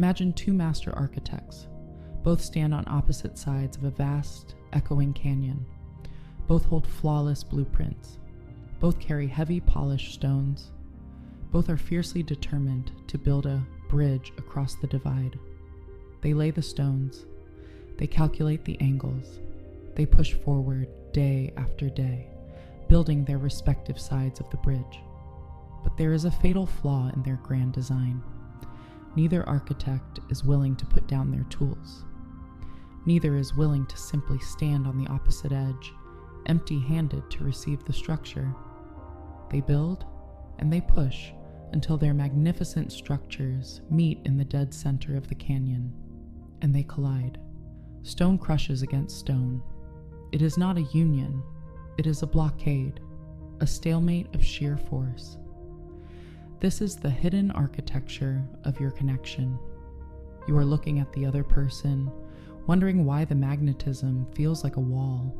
Imagine two master architects. Both stand on opposite sides of a vast, echoing canyon. Both hold flawless blueprints. Both carry heavy, polished stones. Both are fiercely determined to build a bridge across the divide. They lay the stones. They calculate the angles. They push forward day after day, building their respective sides of the bridge. But there is a fatal flaw in their grand design. Neither architect is willing to put down their tools. Neither is willing to simply stand on the opposite edge, empty-handed to receive the structure. They build and they push until their magnificent structures meet in the dead center of the canyon, and they collide. Stone crushes against stone. It is not a union, it is a blockade, a stalemate of sheer force. This is the hidden architecture of your connection. You are looking at the other person, wondering why the magnetism feels like a wall.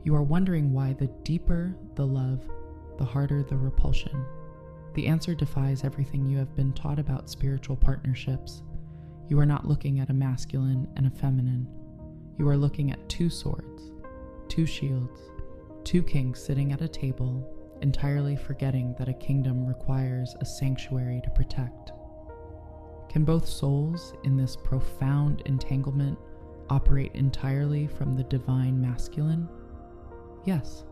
You are wondering why the deeper the love, the harder the repulsion. The answer defies everything you have been taught about spiritual partnerships. You are not looking at a masculine and a feminine. You are looking at two swords, two shields, two kings sitting at a table, entirely forgetting that a kingdom requires a sanctuary to protect. Can both souls in this profound entanglement operate entirely from the divine masculine? Yes.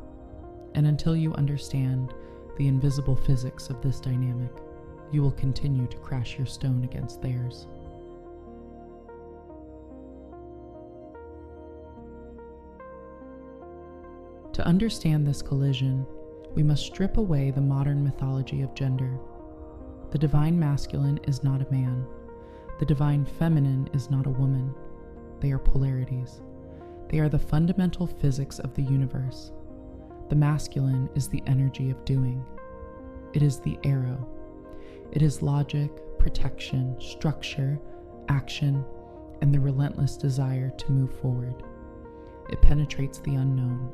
And until you understand the invisible physics of this dynamic, you will continue to crash your stone against theirs. To understand this collision, we must strip away the modern mythology of gender. The divine masculine is not a man. The divine feminine is not a woman. They are polarities. They are the fundamental physics of the universe. The masculine is the energy of doing. It is the arrow. It is logic, protection, structure, action, and the relentless desire to move forward. It penetrates the unknown.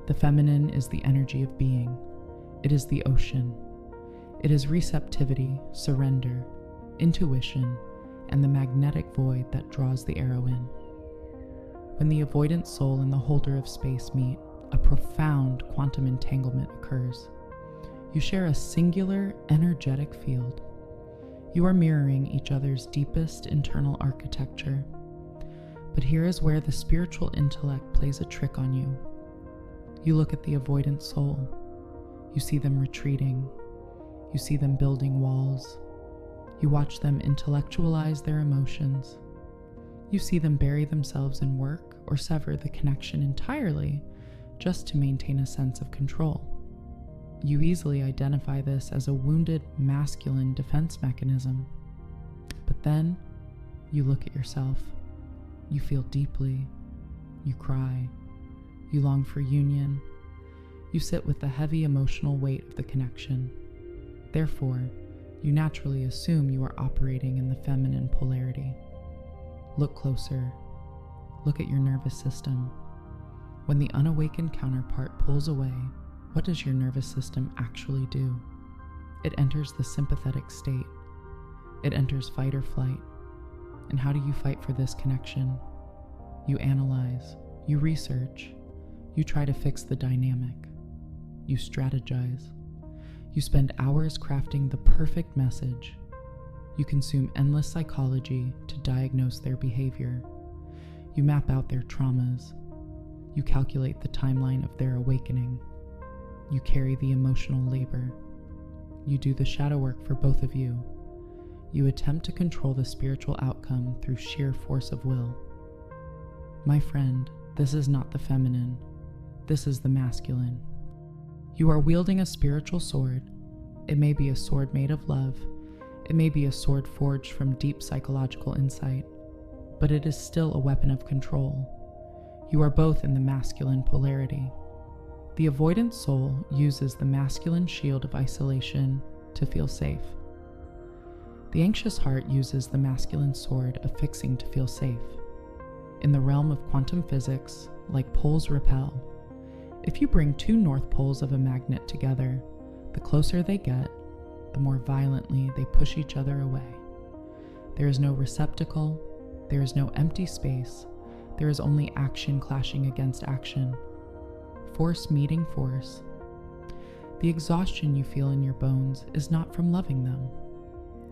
The feminine is the energy of being. It is the ocean. It is receptivity, surrender, intuition, and the magnetic void that draws the arrow in. When the avoidant soul and the holder of space meet, a profound quantum entanglement occurs. You share a singular, energetic field. You are mirroring each other's deepest internal architecture. But here is where the spiritual intellect plays a trick on you. You look at the avoidant soul. You see them retreating. You see them building walls. You watch them intellectualize their emotions. You see them bury themselves in work or sever the connection entirely just to maintain a sense of control. You easily identify this as a wounded masculine defense mechanism. But then you look at yourself. You feel deeply. You cry. You long for union. You sit with the heavy emotional weight of the connection. Therefore, you naturally assume you are operating in the feminine polarity. Look closer. Look at your nervous system. When the unawakened counterpart pulls away, what does your nervous system actually do? It enters the sympathetic state. It enters fight or flight. And how do you fight for this connection? You analyze. You research. You try to fix the dynamic. You strategize. You spend hours crafting the perfect message. You consume endless psychology to diagnose their behavior. You map out their traumas. You calculate the timeline of their awakening. You carry the emotional labor. You do the shadow work for both of you. You attempt to control the spiritual outcome through sheer force of will. My friend, this is not the feminine. This is the masculine. You are wielding a spiritual sword. It may be a sword made of love. It may be a sword forged from deep psychological insight, but it is still a weapon of control. You are both in the masculine polarity. The avoidant soul uses the masculine shield of isolation to feel safe. The anxious heart uses the masculine sword of fixing to feel safe. In the realm of quantum physics, like poles repel, if you bring two north poles of a magnet together, the closer they get, the more violently they push each other away. There is no receptacle, there is no empty space, there is only action clashing against action, force meeting force. The exhaustion you feel in your bones is not from loving them.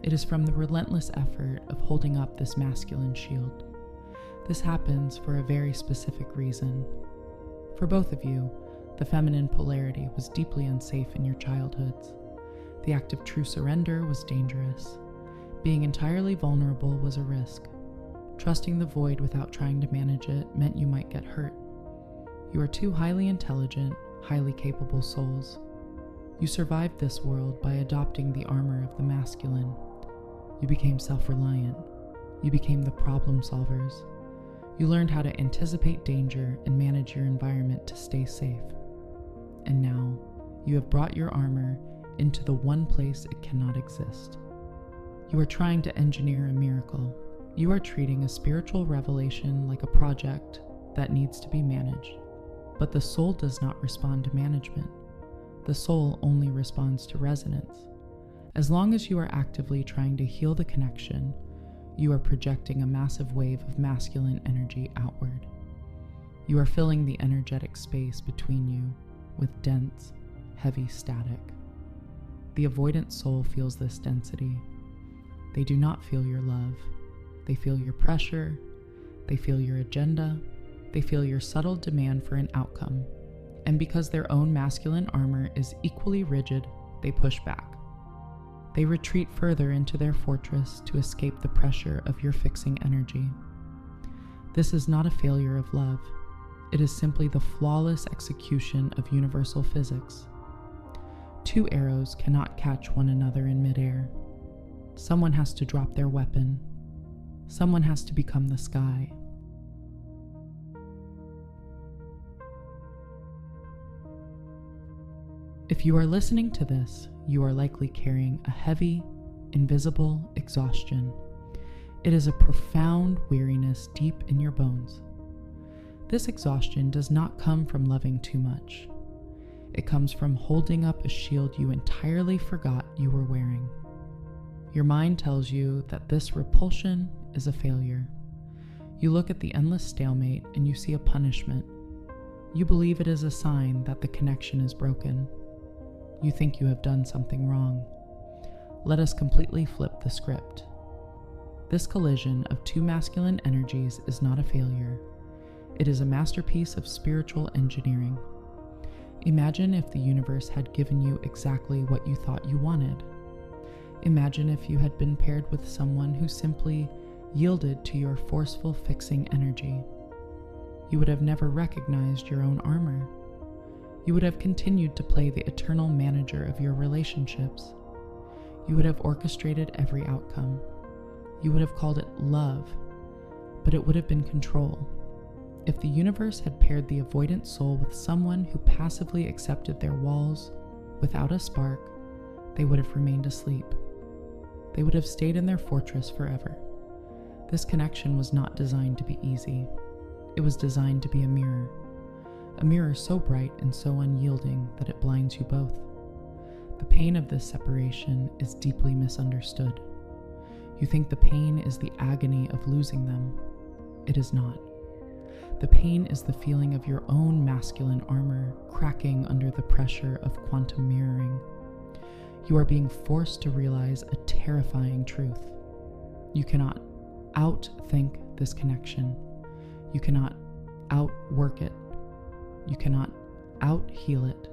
It is from the relentless effort of holding up this masculine shield. This happens for a very specific reason. For both of you, the feminine polarity was deeply unsafe in your childhoods. The act of true surrender was dangerous. Being entirely vulnerable was a risk. Trusting the void without trying to manage it meant you might get hurt. You are two highly intelligent, highly capable souls. You survived this world by adopting the armor of the masculine. You became self-reliant. You became the problem solvers. You learned how to anticipate danger and manage your environment to stay safe. And now, you have brought your armor into the one place it cannot exist. You are trying to engineer a miracle. You are treating a spiritual revelation like a project that needs to be managed. But the soul does not respond to management. The soul only responds to resonance. As long as you are actively trying to heal the connection, you are projecting a massive wave of masculine energy outward. You are filling the energetic space between you with dense, heavy static. The avoidant soul feels this density. They do not feel your love. They feel your pressure. They feel your agenda. They feel your subtle demand for an outcome. And because their own masculine armor is equally rigid, they push back. They retreat further into their fortress to escape the pressure of your fixing energy. This is not a failure of love. It is simply the flawless execution of universal physics. Two arrows cannot catch one another in midair. Someone has to drop their weapon. Someone has to become the sky. If you are listening to this, you are likely carrying a heavy, invisible exhaustion. It is a profound weariness deep in your bones. This exhaustion does not come from loving too much. It comes from holding up a shield you entirely forgot you were wearing. Your mind tells you that this repulsion is a failure. You look at the endless stalemate and you see a punishment. You believe it is a sign that the connection is broken. You think you have done something wrong. Let us completely flip the script. This collision of two masculine energies is not a failure. It is a masterpiece of spiritual engineering. Imagine if the universe had given you exactly what you thought you wanted. Imagine if you had been paired with someone who simply yielded to your forceful fixing energy. You would have never recognized your own armor. You would have continued to play the eternal manager of your relationships. You would have orchestrated every outcome. You would have called it love, but it would have been control. If the universe had paired the avoidant soul with someone who passively accepted their walls without a spark, they would have remained asleep. They would have stayed in their fortress forever. This connection was not designed to be easy. It was designed to be a mirror so bright and so unyielding that it blinds you both. The pain of this separation is deeply misunderstood. You think the pain is the agony of losing them. It is not. The pain is the feeling of your own masculine armor cracking under the pressure of quantum mirroring. You are being forced to realize a terrifying truth. You cannot outthink this connection. You cannot outwork it. You cannot out-heal it.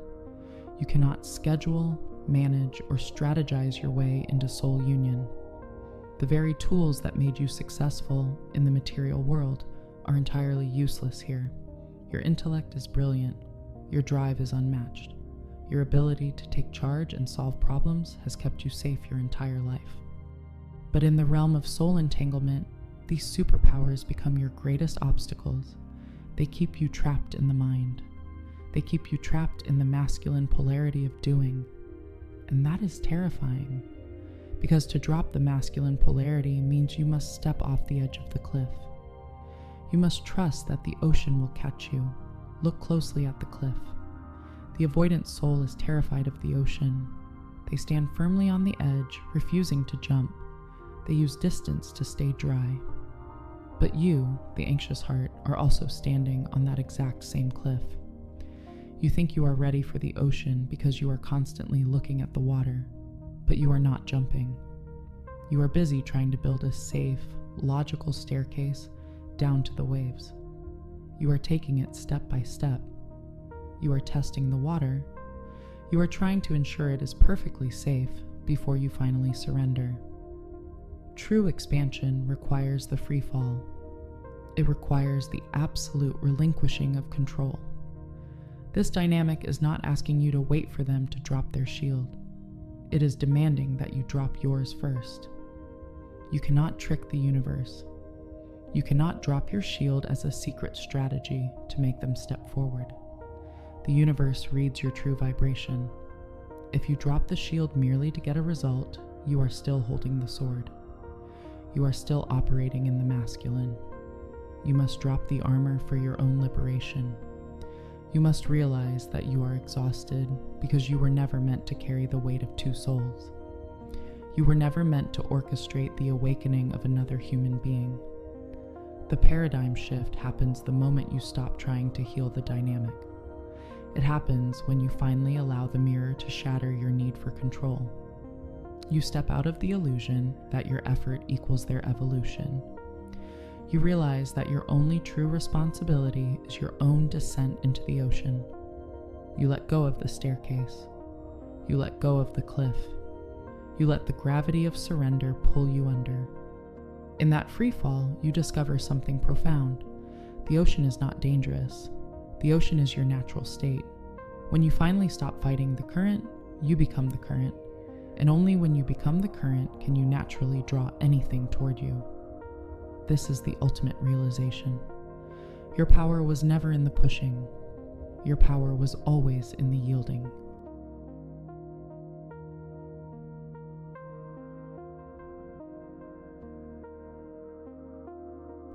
You cannot schedule, manage, or strategize your way into soul union. The very tools that made you successful in the material world are entirely useless here. Your intellect is brilliant. Your drive is unmatched. Your ability to take charge and solve problems has kept you safe your entire life. But in the realm of soul entanglement, these superpowers become your greatest obstacles. They keep you trapped in the mind. They keep you trapped in the masculine polarity of doing. And that is terrifying, because to drop the masculine polarity means you must step off the edge of the cliff. You must trust that the ocean will catch you. Look closely at the cliff. The avoidant soul is terrified of the ocean. They stand firmly on the edge, refusing to jump. They use distance to stay dry. But you, the anxious heart, are also standing on that exact same cliff. You think you are ready for the ocean because you are constantly looking at the water, but you are not jumping. You are busy trying to build a safe, logical staircase down to the waves. You are taking it step by step. You are testing the water. You are trying to ensure it is perfectly safe before you finally surrender. True expansion requires the free fall. It requires the absolute relinquishing of control. This dynamic is not asking you to wait for them to drop their shield. It is demanding that you drop yours first. You cannot trick the universe. You cannot drop your shield as a secret strategy to make them step forward. The universe reads your true vibration. If you drop the shield merely to get a result, you are still holding the sword. You are still operating in the masculine. You must drop the armor for your own liberation. You must realize that you are exhausted because you were never meant to carry the weight of two souls. You were never meant to orchestrate the awakening of another human being. The paradigm shift happens the moment you stop trying to heal the dynamic. It happens when you finally allow the mirror to shatter your need for control. You step out of the illusion that your effort equals their evolution. You realize that your only true responsibility is your own descent into the ocean. You let go of the staircase. You let go of the cliff. You let the gravity of surrender pull you under. In that free fall, you discover something profound. The ocean is not dangerous. The ocean is your natural state. When you finally stop fighting the current, you become the current. And only when you become the current can you naturally draw anything toward you. This is the ultimate realization. Your power was never in the pushing. Your power was always in the yielding.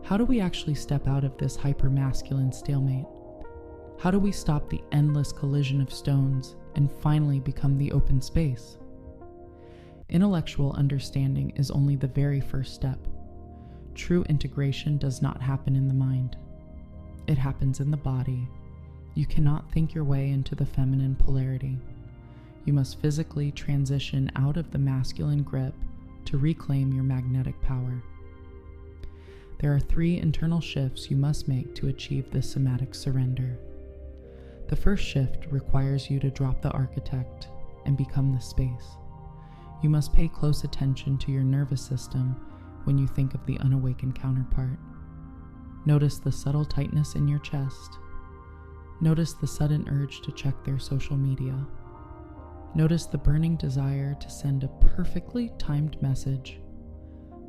How do we actually step out of this hyper-masculine stalemate? How do we stop the endless collision of stones and finally become the open space? Intellectual understanding is only the very first step. True integration does not happen in the mind. It happens in the body. You cannot think your way into the feminine polarity. You must physically transition out of the masculine grip to reclaim your magnetic power. There are 3 internal shifts you must make to achieve this somatic surrender. The first shift requires you to drop the architect and become the space. You must pay close attention to your nervous system when you think of the unawakened counterpart. Notice the subtle tightness in your chest. Notice the sudden urge to check their social media. Notice the burning desire to send a perfectly timed message.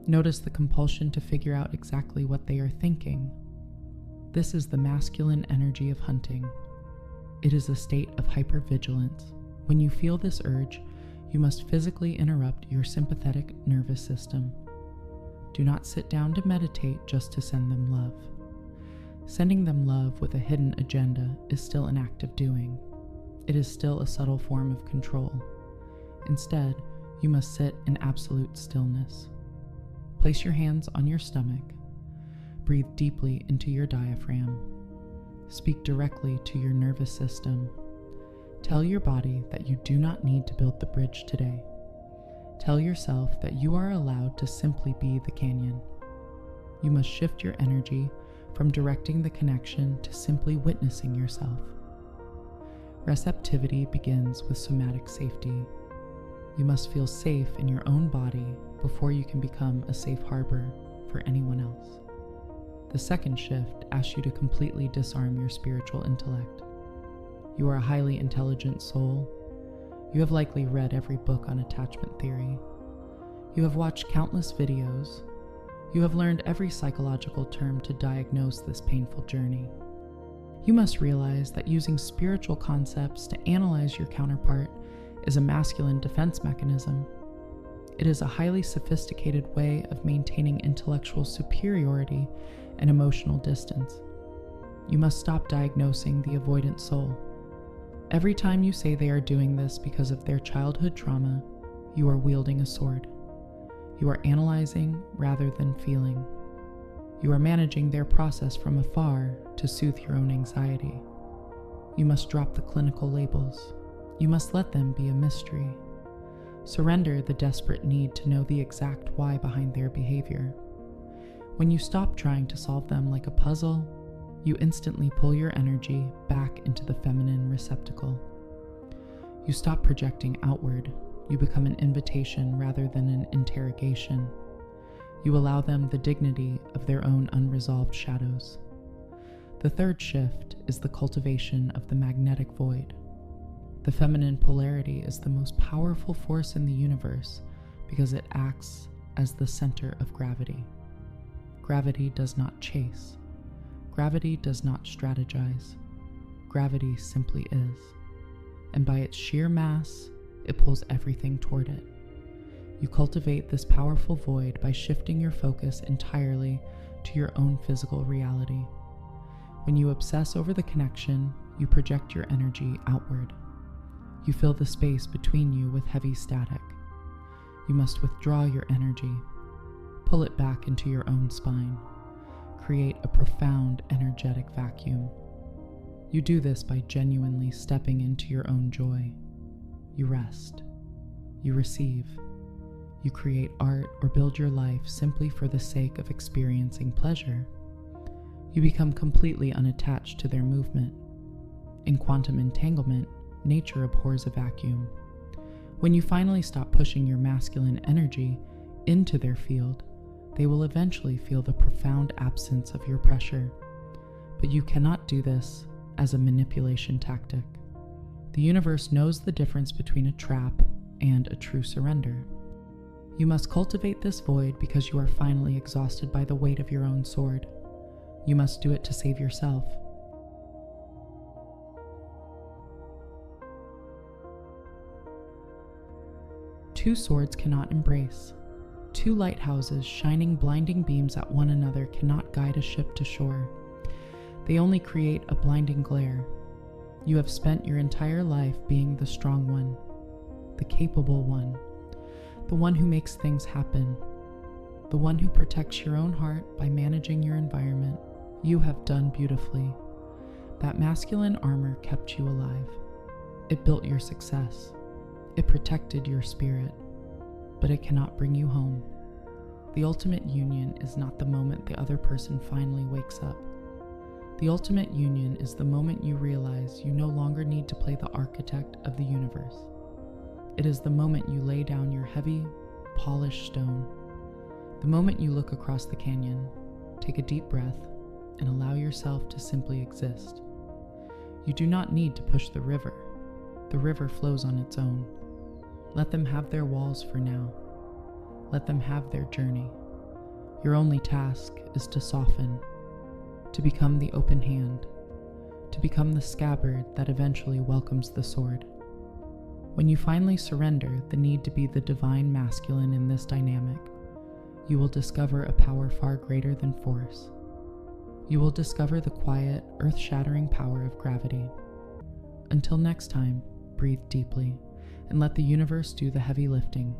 Notice the compulsion to figure out exactly what they are thinking. This is the masculine energy of hunting. It is a state of hypervigilance. When you feel this urge, you must physically interrupt your sympathetic nervous system. Do not sit down to meditate just to send them love. Sending them love with a hidden agenda is still an act of doing. It is still a subtle form of control. Instead, you must sit in absolute stillness. Place your hands on your stomach. Breathe deeply into your diaphragm. Speak directly to your nervous system. Tell your body that you do not need to build the bridge today. Tell yourself that you are allowed to simply be the canyon. You must shift your energy from directing the connection to simply witnessing yourself. Receptivity begins with somatic safety. You must feel safe in your own body before you can become a safe harbor for anyone else. The second shift asks you to completely disarm your spiritual intellect. You are a highly intelligent soul. You have likely read every book on attachment theory. You have watched countless videos. You have learned every psychological term to diagnose this painful journey. You must realize that using spiritual concepts to analyze your counterpart is a masculine defense mechanism. It is a highly sophisticated way of maintaining intellectual superiority and emotional distance. You must stop diagnosing the avoidant soul. Every time you say they are doing this because of their childhood trauma, you are wielding a sword. You are analyzing rather than feeling. You are managing their process from afar to soothe your own anxiety. You must drop the clinical labels. You must let them be a mystery. Surrender the desperate need to know the exact why behind their behavior. When you stop trying to solve them like a puzzle, you instantly pull your energy back into the feminine receptacle. You stop projecting outward. You become an invitation rather than an interrogation. You allow them the dignity of their own unresolved shadows. The third shift is the cultivation of the magnetic void. The feminine polarity is the most powerful force in the universe because it acts as the center of gravity. Gravity does not chase. Gravity does not strategize. Gravity simply is. And by its sheer mass, it pulls everything toward it. You cultivate this powerful void by shifting your focus entirely to your own physical reality. When you obsess over the connection, you project your energy outward. You fill the space between you with heavy static. You must withdraw your energy. Pull it back into your own spine. Create a profound energetic vacuum. You do this by genuinely stepping into your own joy. You rest. You receive. You create art or build your life simply for the sake of experiencing pleasure. You become completely unattached to their movement. In quantum entanglement, nature abhors a vacuum. When you finally stop pushing your masculine energy into their field, they will eventually feel the profound absence of your pressure. But you cannot do this as a manipulation tactic. The universe knows the difference between a trap and a true surrender. You must cultivate this void because you are finally exhausted by the weight of your own sword. You must do it to save yourself. Two swords cannot embrace. Two lighthouses shining blinding beams at one another cannot guide a ship to shore. They only create a blinding glare. You have spent your entire life being the strong one, the capable one, the one who makes things happen, the one who protects your own heart by managing your environment. You have done beautifully. That masculine armor kept you alive. It built your success. It protected your spirit, but it cannot bring you home. The ultimate union is not the moment the other person finally wakes up. The ultimate union is the moment you realize you no longer need to play the architect of the universe. It is the moment you lay down your heavy, polished stone. The moment you look across the canyon, take a deep breath, and allow yourself to simply exist. You do not need to push the river. The river flows on its own. Let them have their walls for now. Let them have their journey. Your only task is to soften, to become the open hand, to become the scabbard that eventually welcomes the sword. When you finally surrender the need to be the divine masculine in this dynamic, you will discover a power far greater than force. You will discover the quiet, earth-shattering power of gravity. Until next time, breathe deeply and let the universe do the heavy lifting.